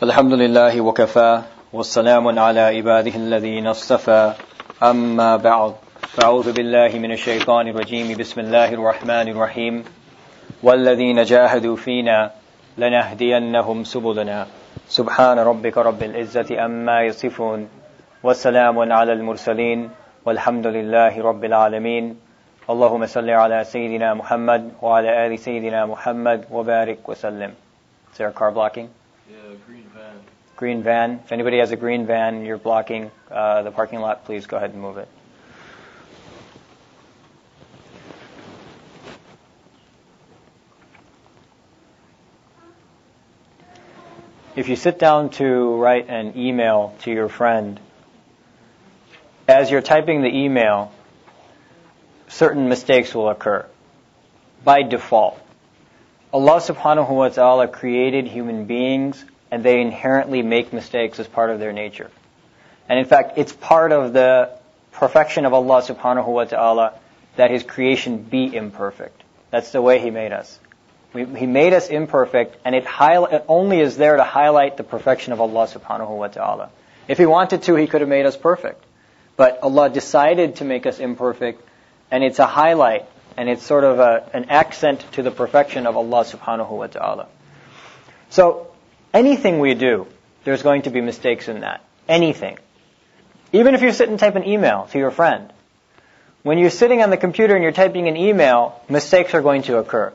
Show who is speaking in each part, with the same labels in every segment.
Speaker 1: الحمد لله وكفى والسلام على عباده الذين اصطفى أما بعد فأعوذ بالله من الشيطان الرجيم بسم الله الرحمن الرحيم والذين جاهدوا فينا لنهدينهم سبلنا سبحان ربك رب العزة أما يصفون والسلام على المرسلين والحمد لله رب العالمين اللهم صل على سيدنا محمد وعلى آل سيدنا محمد وبارك وسلم. Is there a car blocking?
Speaker 2: Yeah, green van.
Speaker 1: Green van. If anybody has a green van, you're blocking the parking lot, please go ahead and move it. If you sit down to write an email to your friend, as you're typing the email, certain mistakes will occur by default. Allah subhanahu wa ta'ala created human beings and they inherently make mistakes as part of their nature. And in fact, it's part of the perfection of Allah subhanahu wa ta'ala that His creation be imperfect. That's the way He made us. He made us imperfect, and it only is there to highlight the perfection of Allah subhanahu wa ta'ala. If He wanted to, He could have made us perfect. But Allah decided to make us imperfect, and it's a highlight, and it's sort of an accent to the perfection of Allah subhanahu wa ta'ala. So, anything we do, there's going to be mistakes in that. Anything. Even if you sit and type an email to your friend, when you're sitting on the computer and you're typing an email, mistakes are going to occur.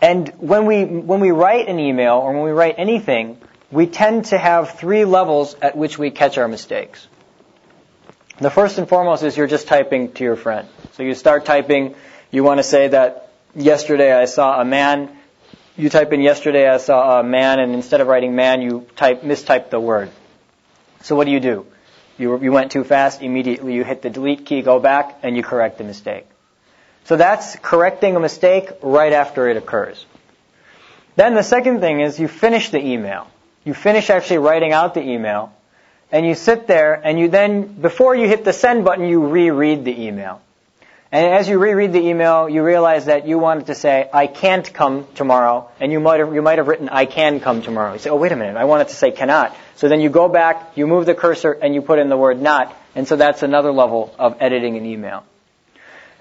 Speaker 1: And when we write an email, or when we write anything, we tend to have three levels at which we catch our mistakes. The first and foremost is you're just typing to your friend. So you start typing, you want to say that yesterday I saw a man. You type in yesterday I saw a man, and instead of writing man, you mistype the word. So what do? You went too fast, immediately you hit the delete key, go back, and you correct the mistake. So that's correcting a mistake right after it occurs. Then the second thing is you finish the email. You finish actually writing out the email, and you sit there, and you then, before you hit the send button, you reread the email. And as you reread the email, you realize that you wanted to say, I can't come tomorrow, and you might have written, I can come tomorrow. You say, oh, wait a minute, I wanted to say cannot. So then you go back, you move the cursor, and you put in the word not, and so that's another level of editing an email.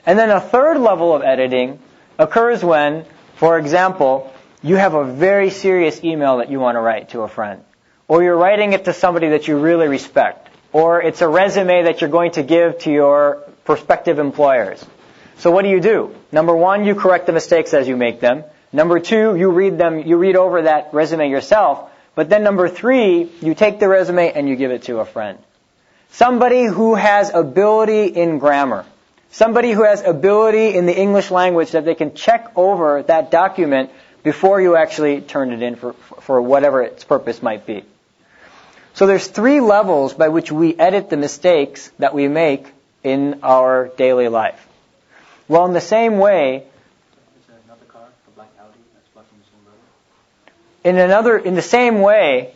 Speaker 1: And then a third level of editing occurs when, for example, you have a very serious email that you want to write to a friend. Or you're writing it to somebody that you really respect. Or it's a resume that you're going to give to your prospective employers. So what do? Number one, you correct the mistakes as you make them. Number two, you read over that resume yourself. But then number three, you take the resume and you give it to a friend. Somebody who has ability in grammar. Somebody who has ability in the English language that they can check over that document before you actually turn it in for whatever its purpose might be. So there's three levels by which we edit the mistakes that we make in our daily life. Well, in the same way,
Speaker 2: Is there another car, a black Audi, that's blocking the same road?
Speaker 1: in the same way,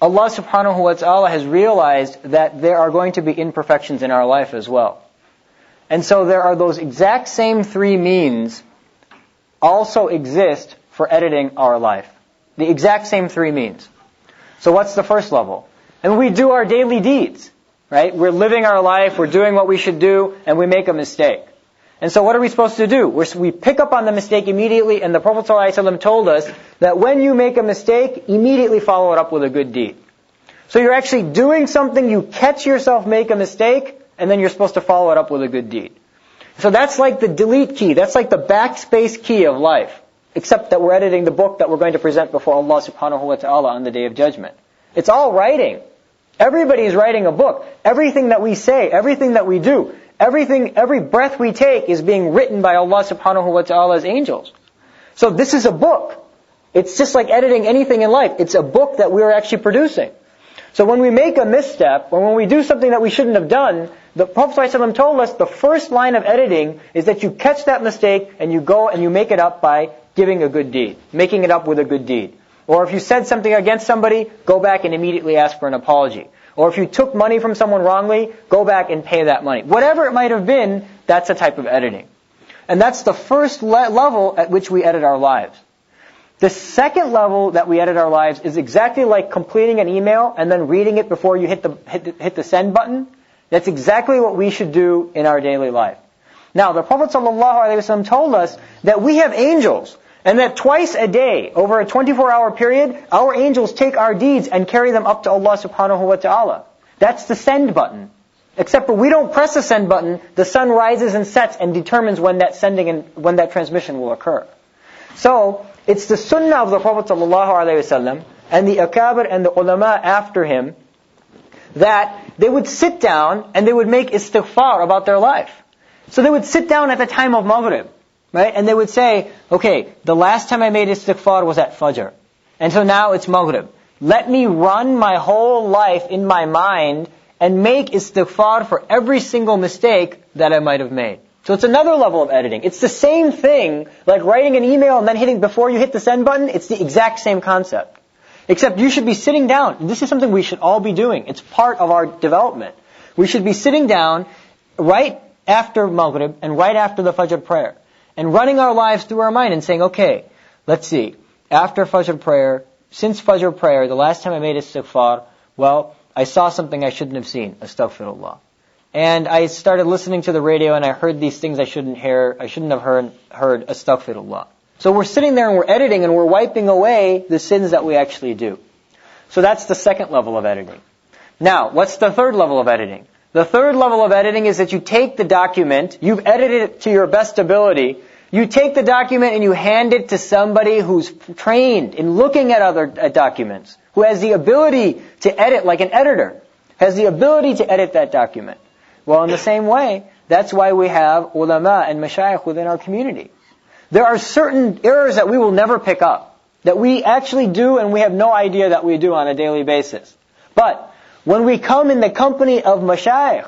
Speaker 1: Allah subhanahu wa ta'ala has realized that there are going to be imperfections in our life as well. And so there are those exact same three means also exist for editing our life. The exact same three means. So what's the first level? And we do our daily deeds, right? We're living our life, we're doing what we should do, and we make a mistake. And so what are we supposed to do? We pick up on the mistake immediately, and the Prophet ﷺ told us that when you make a mistake, immediately follow it up with a good deed. So you're actually doing something, you catch yourself make a mistake, and then you're supposed to follow it up with a good deed. So that's like the delete key, that's like the backspace key of life. Except that we're editing the book that we're going to present before Allah subhanahu wa ta'ala on the Day of Judgment. It's all writing. Everybody is writing a book. Everything that we say, everything that we do, every breath we take is being written by Allah subhanahu wa ta'ala's angels. So this is a book. It's just like editing anything in life. It's a book that we're actually producing. So when we make a misstep, or when we do something that we shouldn't have done, the Prophet ﷺ told us the first line of editing is that you catch that mistake and you go and you make it up by giving a good deed, making it up with a good deed. Or if you said something against somebody, go back and immediately ask for an apology. Or if you took money from someone wrongly, go back and pay that money. Whatever it might have been, that's a type of editing. And that's the first level at which we edit our lives. The second level that we edit our lives is exactly like completing an email and then reading it before you hit the send button. That's exactly what we should do in our daily life. Now, the Prophet ﷺ told us that we have angels, and that twice a day, over a 24-hour period, our angels take our deeds and carry them up to Allah subhanahu wa ta'ala. That's the send button. Except for we don't press the send button, the sun rises and sets and determines when that sending and when that transmission will occur. So, it's the sunnah of the Prophet ﷺ and the akabir and the ulama after him that they would sit down and they would make istighfar about their life. So they would sit down at the time of Maghrib, right? And they would say, okay, the last time I made istighfar was at Fajr. And so now it's Maghrib. Let me run my whole life in my mind and make istighfar for every single mistake that I might have made. So it's another level of editing. It's the same thing, like writing an email and then hitting before you hit the send button, it's the exact same concept. Except you should be sitting down. This is something we should all be doing. It's part of our development. We should be sitting down right after Maghrib and right after the Fajr prayer. And running our lives through our mind and saying, okay, let's see. After Fajr prayer, since Fajr prayer, the last time I made istighfar, well, I saw something I shouldn't have seen. Astaghfirullah. And I started listening to the radio and I heard these things I shouldn't hear. I shouldn't have heard. Astaghfirullah. So we're sitting there and we're editing and we're wiping away the sins that we actually do. So that's the second level of editing. Now, what's the third level of editing? The third level of editing is that you take the document, you've edited it to your best ability, you take the document and you hand it to somebody who's trained in looking at other documents, who has the ability to edit like an editor, has the ability to edit that document. Well, in the same way, that's why we have ulama and mashayikh within our community. There are certain errors that we will never pick up, that we actually do and we have no idea that we do on a daily basis. But when we come in the company of mashayikh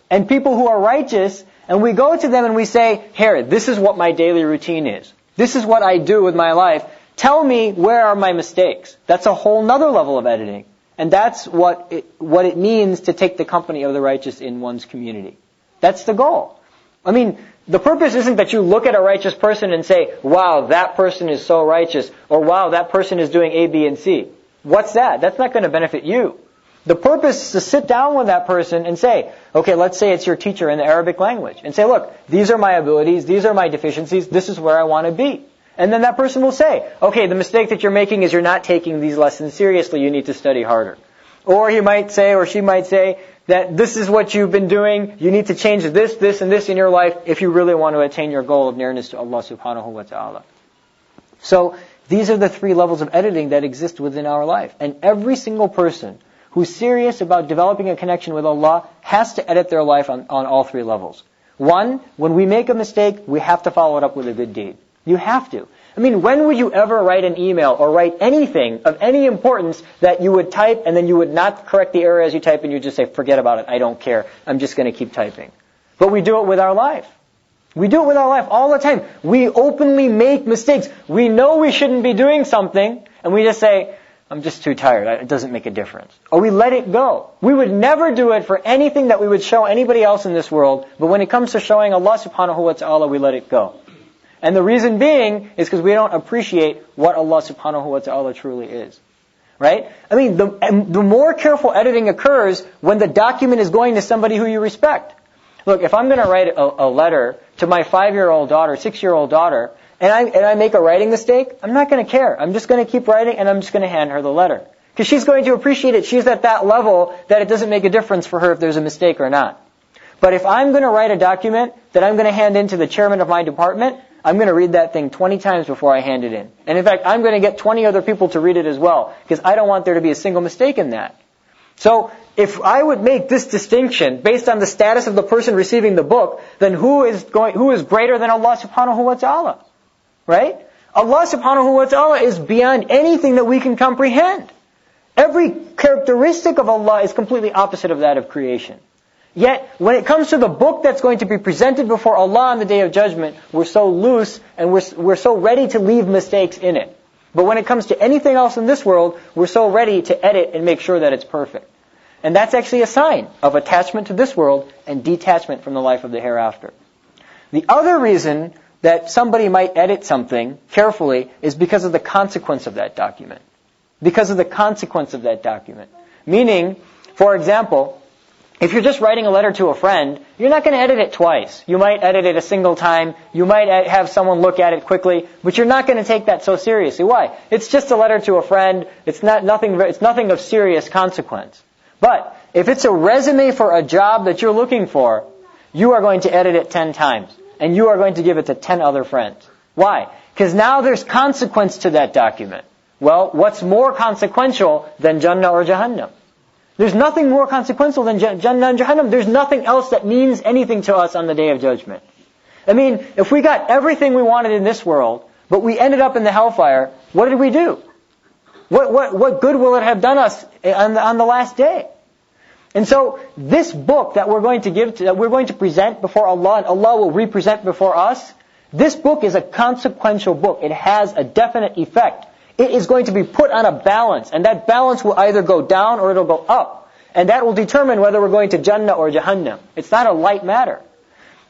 Speaker 1: and people who are righteous, and we go to them and we say, here, this is what my daily routine is. This is what I do with my life. Tell me where are my mistakes. That's a whole nother level of editing. And that's what it means to take the company of the righteous in one's community. That's the goal. I mean, the purpose isn't that you look at a righteous person and say, wow, that person is so righteous, or wow, that person is doing A, B, and C. What's that? That's not going to benefit you. The purpose is to sit down with that person and say, okay, let's say it's your teacher in the Arabic language, and say, look, these are my abilities, these are my deficiencies, this is where I want to be. And then that person will say, okay, the mistake that you're making is you're not taking these lessons seriously, you need to study harder. Or he might say, or she might say, that this is what you've been doing, you need to change this, this, and this in your life if you really want to attain your goal of nearness to Allah subhanahu wa ta'ala. So, these are the three levels of editing that exist within our life. And every single person who's serious about developing a connection with Allah has to edit their life on all three levels. One, when we make a mistake, we have to follow it up with a good deed. You have to. I mean, when would you ever write an email or write anything of any importance that you would type and then you would not correct the error as you type and you just say, forget about it, I don't care, I'm just going to keep typing. But we do it with our life. We do it with our life all the time. We openly make mistakes. We know we shouldn't be doing something and we just say, I'm just too tired, it doesn't make a difference. Or we let it go. We would never do it for anything that we would show anybody else in this world, but when it comes to showing Allah subhanahu wa ta'ala, we let it go. And the reason being is because we don't appreciate what Allah subhanahu wa ta'ala truly is. Right? I mean, the more careful editing occurs when the document is going to somebody who you respect. Look, if I'm going to write a letter to my 5-year-old daughter, 6-year-old daughter, and I make a writing mistake, I'm not going to care. I'm just going to keep writing and I'm just going to hand her the letter. Because she's going to appreciate it. She's at that level that it doesn't make a difference for her if there's a mistake or not. But if I'm going to write a document that I'm going to hand in to the chairman of my department, I'm going to read that thing 20 times before I hand it in. And in fact, I'm going to get 20 other people to read it as well, because I don't want there to be a single mistake in that. So, if I would make this distinction based on the status of the person receiving the book, then who is greater than Allah subhanahu wa ta'ala? Right? Allah subhanahu wa ta'ala is beyond anything that we can comprehend. Every characteristic of Allah is completely opposite of that of creation. Yet, when it comes to the book that's going to be presented before Allah on the Day of Judgment, we're so loose and we're so ready to leave mistakes in it. But when it comes to anything else in this world, we're so ready to edit and make sure that it's perfect. And that's actually a sign of attachment to this world and detachment from the life of the hereafter. The other reason that somebody might edit something carefully is because of the consequence of that document. Because of the consequence of that document. Meaning, for example, if you're just writing a letter to a friend, you're not going to edit it twice. You might edit it a single time. You might have someone look at it quickly, but you're not going to take that so seriously. Why? It's just a letter to a friend. It's nothing of serious consequence. But if it's a resume for a job that you're looking for, you are going to edit it 10 times. And you are going to give it to 10 other friends. Why? Because now there's consequence to that document. Well, what's more consequential than Jannah or Jahannam? There's nothing more consequential than Jannah and Jahannam. There's nothing else that means anything to us on the Day of Judgment. I mean, if we got everything we wanted in this world, but we ended up in the hellfire, what did we do? What good will it have done us on the last day? And so, this book that we're going to present before Allah, and Allah will represent before us, this book is a consequential book. It has a definite effect. It is going to be put on a balance, and that balance will either go down or it'll go up. And that will determine whether we're going to Jannah or Jahannam. It's not a light matter.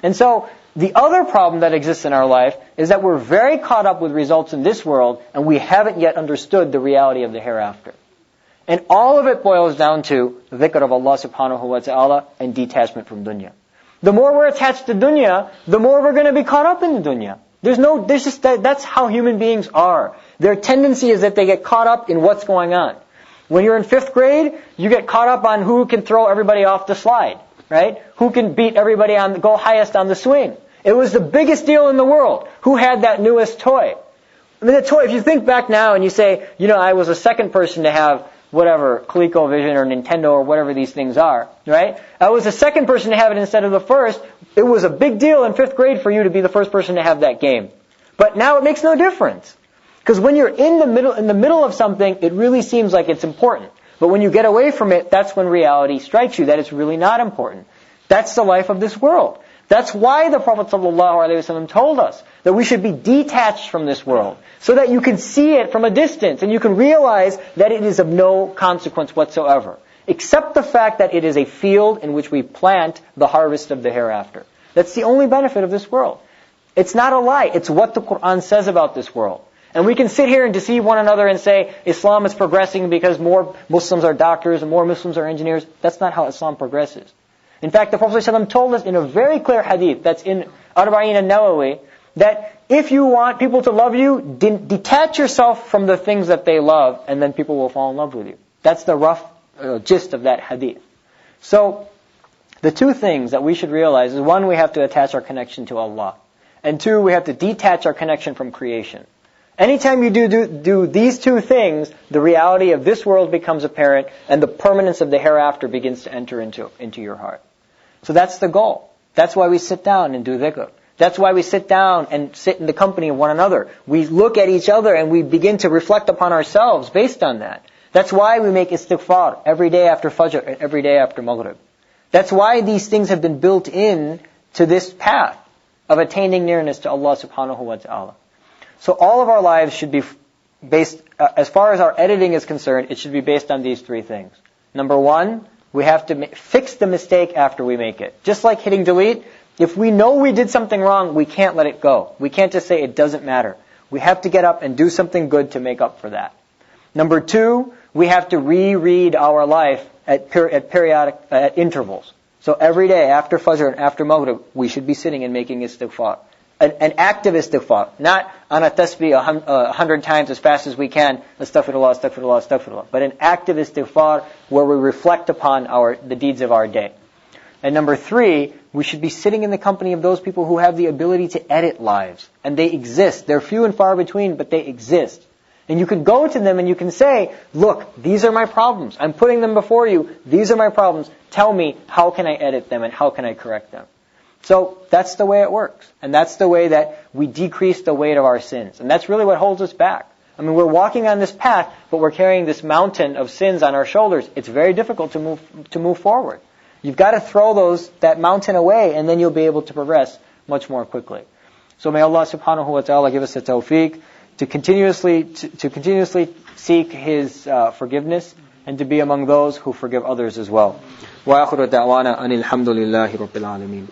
Speaker 1: And so, the other problem that exists in our life is that we're very caught up with results in this world, and we haven't yet understood the reality of the hereafter. And all of it boils down to dhikr of Allah subhanahu wa ta'ala and detachment from dunya. The more we're attached to dunya, the more we're going to be caught up in the dunya. That's how human beings are. Their tendency is that they get caught up in what's going on. When you're in 5th grade, you get caught up on who can throw everybody off the slide, right? Who can beat everybody go highest on the swing. It was the biggest deal in the world. Who had that newest toy? I mean, the toy, if you think back now and you say, I was the second person to have whatever, ColecoVision or Nintendo or whatever these things are, right? I was the second person to have it instead of the first. It was a big deal in 5th grade for you to be the first person to have that game. But now it makes no difference. Because when you're in the middle of something, it really seems like it's important. But when you get away from it, that's when reality strikes you that it's really not important. That's the life of this world. That's why the Prophet ﷺ told us that we should be detached from this world, so that you can see it from a distance and you can realize that it is of no consequence whatsoever, except the fact that it is a field in which we plant the harvest of the hereafter. That's the only benefit of this world. It's not a lie. It's what the Quran says about this world. And we can sit here and deceive one another and say Islam is progressing because more Muslims are doctors and more Muslims are engineers. That's not how Islam progresses. In fact, the Prophet ﷺ told us in a very clear hadith that's in Arba'in an-Nawawi that if you want people to love you, detach yourself from the things that they love, and then people will fall in love with you. That's the rough gist of that hadith. So, the two things that we should realize is, one, we have to attach our connection to Allah. And two, we have to detach our connection from creation. Anytime you do these two things, the reality of this world becomes apparent, and the permanence of the hereafter begins to enter into your heart. So that's the goal. That's why we sit down and do dhikr. That's why we sit down and sit in the company of one another. We look at each other and we begin to reflect upon ourselves based on that. That's why we make istighfar every day after Fajr and every day after Maghrib. That's why these things have been built in to this path of attaining nearness to Allah subhanahu wa ta'ala. So all of our lives should be based, as far as our editing is concerned, it should be based on these three things. Number one, we have to fix the mistake after we make it. Just like hitting delete, if we know we did something wrong, we can't let it go. We can't just say it doesn't matter. We have to get up and do something good to make up for that. Number two, we have to reread our life at periodic intervals. So every day after Fajr and after Maghrib, we should be sitting and making istighfar. An active istighfar, not on a tasbih 100 times as fast as we can, astaghfirullah, astaghfirullah, astaghfirullah, but an active istighfar where we reflect upon the deeds of our day. And number three, we should be sitting in the company of those people who have the ability to edit lives. And they exist. They're few and far between, but they exist. And you can go to them and you can say, look, these are my problems. I'm putting them before you. These are my problems. Tell me, how can I edit them and how can I correct them? So that's the way it works. And that's the way that we decrease the weight of our sins. And that's really what holds us back. I mean, we're walking on this path, but we're carrying this mountain of sins on our shoulders. It's very difficult to move forward. You've got to throw that mountain away, and then you'll be able to progress much more quickly. So may Allah subhanahu wa ta'ala give us the tawfiq to continuously seek His forgiveness and to be among those who forgive others as well. Wa akhiru da'wana anil hamdulillahi rabbil alameen.